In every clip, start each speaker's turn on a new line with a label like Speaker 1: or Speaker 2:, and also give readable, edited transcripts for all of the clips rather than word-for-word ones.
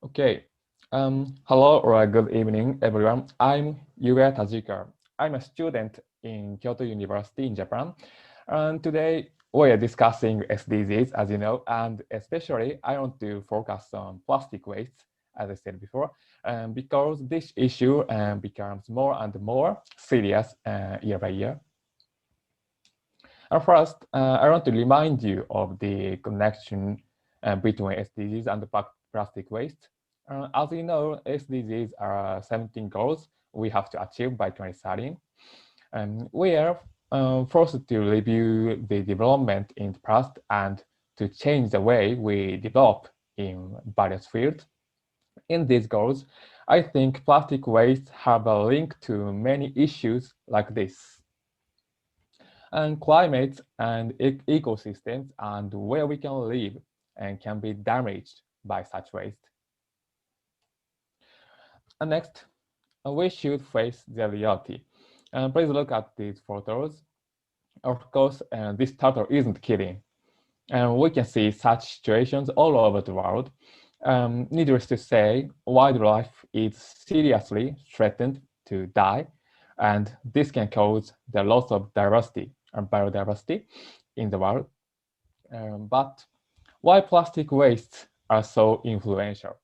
Speaker 1: Okay. Hello or good evening, everyone. I'm Yuya. I'm a student in Kyoto University in Japan. And today we are discussing SDGs, as you know, and especially I want to focus on plastic waste, as I said before, because this issue becomes more and more serious year by year. And first, I want to remind you of the connection between SDGs and plastic waste. As you know, SDGs are 17 goals we have to achieve by 2030. We are forced to review the development in the past and to change the way we develop in various fields. In these goals, I think plastic waste have a link to many issues like this. And climate and ecosystems and where we can live and can be damaged by such waste. And next, we should face the reality. Please look at these photos. Of course, this turtle isn't kidding. And we can see such situations all over the world. Needless to say, wildlife is seriously threatened to die, and this can cause the loss of diversity and biodiversity in the world. But why plastic wastes are so influential?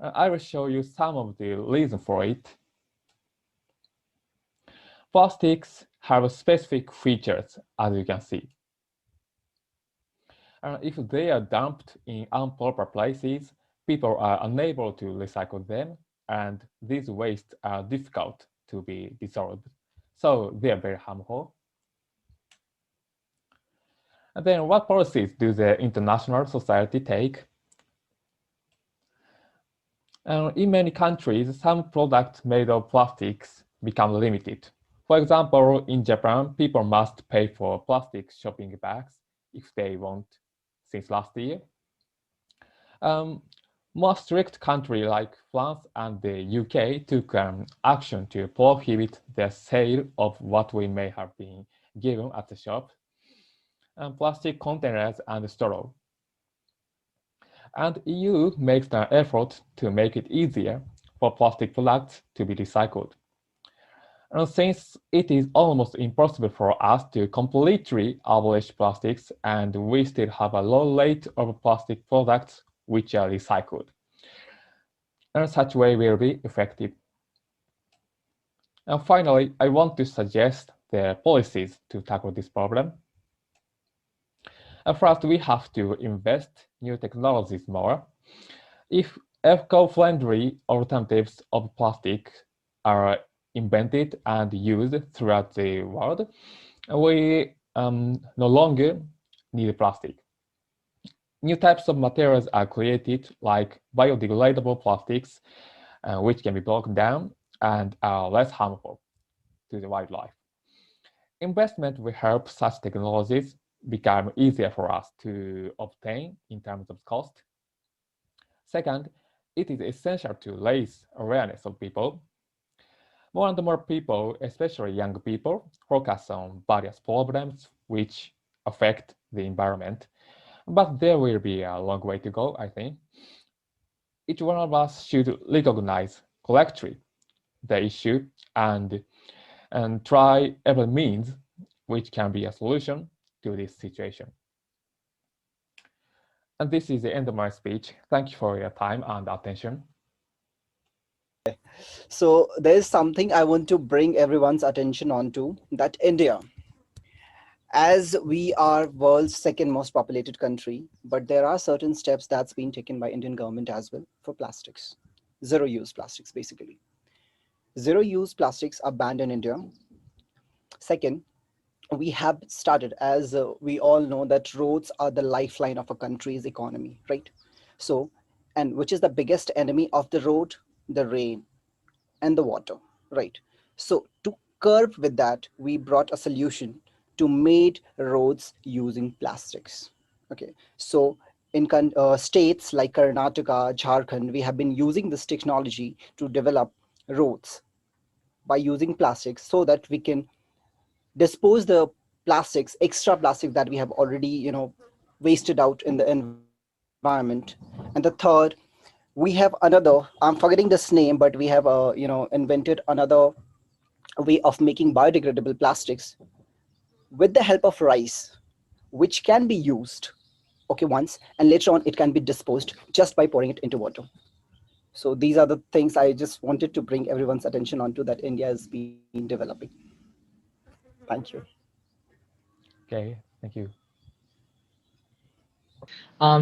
Speaker 1: I will show you some of the reasons for it. Plastics have specific features, as you can see. If they are dumped in improper places, people are unable to recycle them, and these wastes are difficult to be dissolved. So they are very harmful. And then what policies do the international society take? In many countries, some products made of plastics become limited. For example, in Japan, people must pay for plastic shopping bags if they want since last year. More strict countries like France and the UK took action to prohibit the sale of what we may have been given at the shop, plastic containers and straw. And EU makes an effort to make it easier for plastic products to be recycled. And since it is almost impossible for us to completely abolish plastics, and we still have a low rate of plastic products which are recycled, and such way will be effective. And finally, I want to suggest the policies to tackle this problem. First, we have to invest new technologies more. If eco-friendly alternatives of plastic are invented and used throughout the world, we no longer need plastic. New types of materials are created, like biodegradable plastics, which can be broken down and are less harmful to the wildlife. Investment will help such technologies become easier for us to obtain in terms of cost. Second, it is essential to raise awareness of people. More and more people, especially young people, focus on various problems which affect the environment. But there will be a long way to go, I think. Each one of us should recognize collectively the issue and try every means which can be a solution to this situation. And this is the end of my speech. Thank you for your time and attention.
Speaker 2: So there's something I want to bring everyone's attention on to, that India, as we are world's second most populated country, but there are certain steps that's been taken by Indian government as well for plastics. Zero use plastics, basically. Zero use plastics are banned in India. Second, we have started, as we all know, that roads are the lifeline of a country's economy, right? So, and which is the biggest enemy of the road? The rain and the water, right? So to curb with that, we brought a solution to made roads using plastics. Okay, so in states like Karnataka, Jharkhand, we have been using this technology to develop roads by using plastics so that we can dispose the plastics, extra plastic that we have already, wasted out in the environment. And the third, we have We have another, I'm forgetting this name, but we have invented another way of making biodegradable plastics with the help of rice, which can be used, okay, once, and later on it can be disposed just by pouring it into water. So these are the things I just wanted to bring everyone's attention onto, that India has been developing. Thank you.
Speaker 1: Okay, thank you.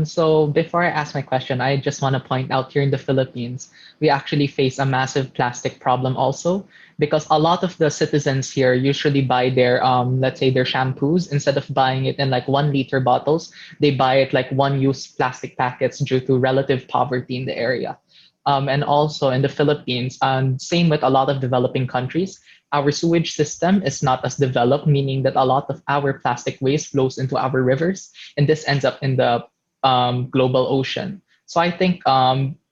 Speaker 3: So before I ask my question, I just want to point out here in the Philippines, we actually face a massive plastic problem also because a lot of the citizens here usually buy their let's say their shampoos instead of buying it in like 1 liter bottles, they buy it like one-use plastic packets due to relative poverty in the area. And also in the Philippines, and same with a lot of developing countries, our sewage system is not as developed, meaning that a lot of our plastic waste flows into our rivers, and this ends up in the global ocean. So I think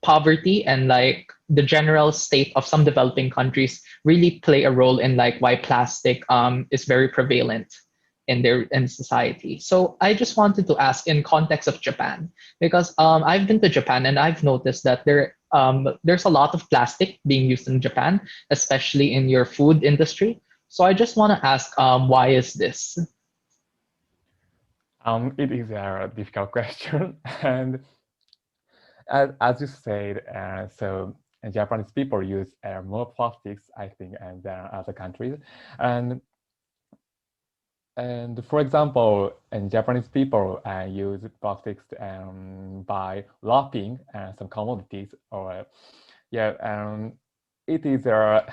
Speaker 3: poverty and like the general state of some developing countries really play a role in like why plastic is very prevalent in their in society. So I just wanted to ask in context of Japan because I've been to Japan and I've noticed that there's a lot of plastic being used in Japan, especially in your food industry. So I just want to ask why is this?
Speaker 1: It is a difficult question, and as you said, so Japanese people use more plastics, I think, than other countries, and for example, Japanese people use plastics by wrapping some commodities, or yeah, it is a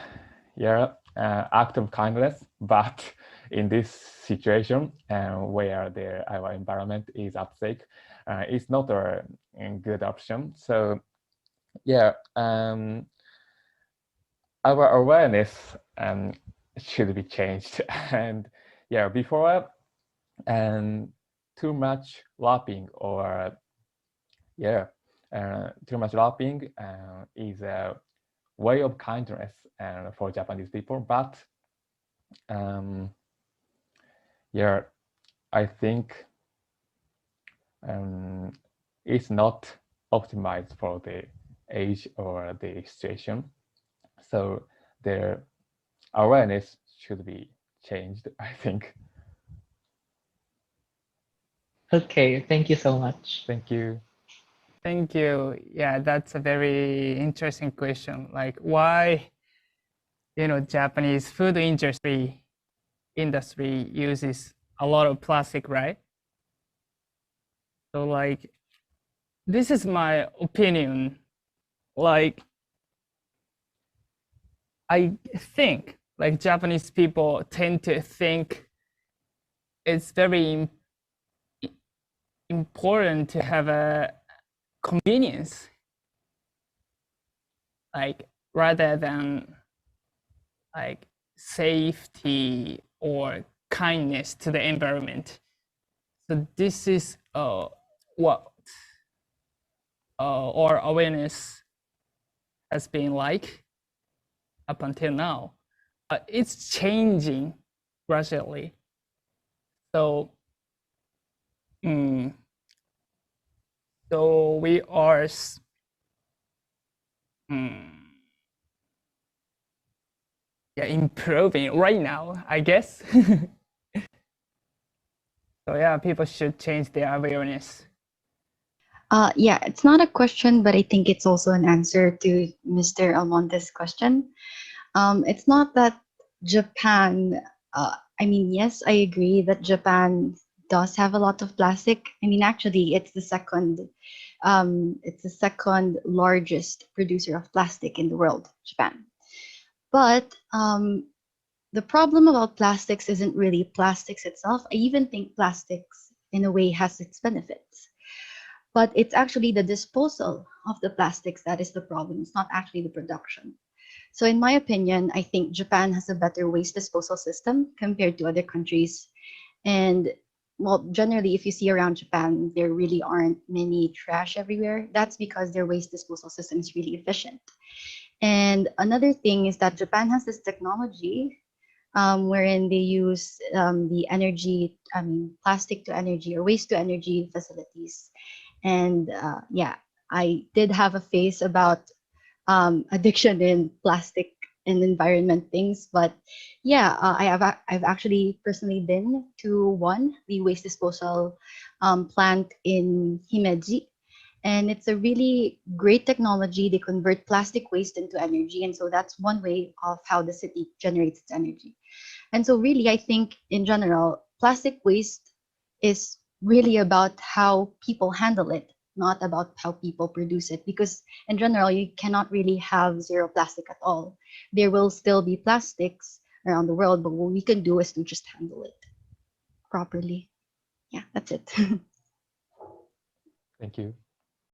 Speaker 1: act of kindness, but in this situation where our environment is at stake, it's not a good option. So yeah, our awareness should be changed, and yeah, before too much wrapping, or yeah, too much wrapping is a way of kindness for Japanese people, but yeah, I think it's not optimized for the age or the situation. So the awareness should be changed, I think.
Speaker 3: Okay, thank you so much.
Speaker 1: Thank you.
Speaker 4: Thank you. Yeah, that's a very interesting question. Like why, Japanese food industry uses a lot of plastic, right? So like this is my opinion. Like I think like Japanese people tend to think it's very important to have a convenience, like rather than like safety or kindness to the environment. So this is what our awareness has been like up until now. It's changing gradually. So, so we are improving right now, I guess. So yeah, people should change their awareness.
Speaker 5: Yeah, it's not a question, but I think it's also an answer to Mr. Almonte's question. It's not that Japan, I mean, yes, I agree that Japan does have a lot of plastic. I mean, actually, it's the second largest producer of plastic in the world, Japan. But the problem about plastics isn't really plastics itself. I even think plastics, in a way, has its benefits. But it's actually the disposal of the plastics that is the problem. It's not actually the production. So, in my opinion, I think Japan has a better waste disposal system compared to other countries. And well, generally, if you see around Japan, there really aren't many trash everywhere. That's because their waste disposal system is really efficient. And another thing is that Japan has this technology wherein they use the energy, I mean, plastic to energy or waste to energy facilities. And yeah, I did have a phase about addiction in plastic and environment things, but yeah, I've actually personally been to one, the waste disposal plant in Himeji, and it's a really great technology. They convert plastic waste into energy, and so that's one way of how the city generates its energy. And so, really, I think in general, plastic waste is really about how people handle it, not about how people produce it. Because in general, you cannot really have zero plastic at all. There will still be plastics around the world, but what we can do is to just handle it properly. Yeah, that's it.
Speaker 1: Thank you.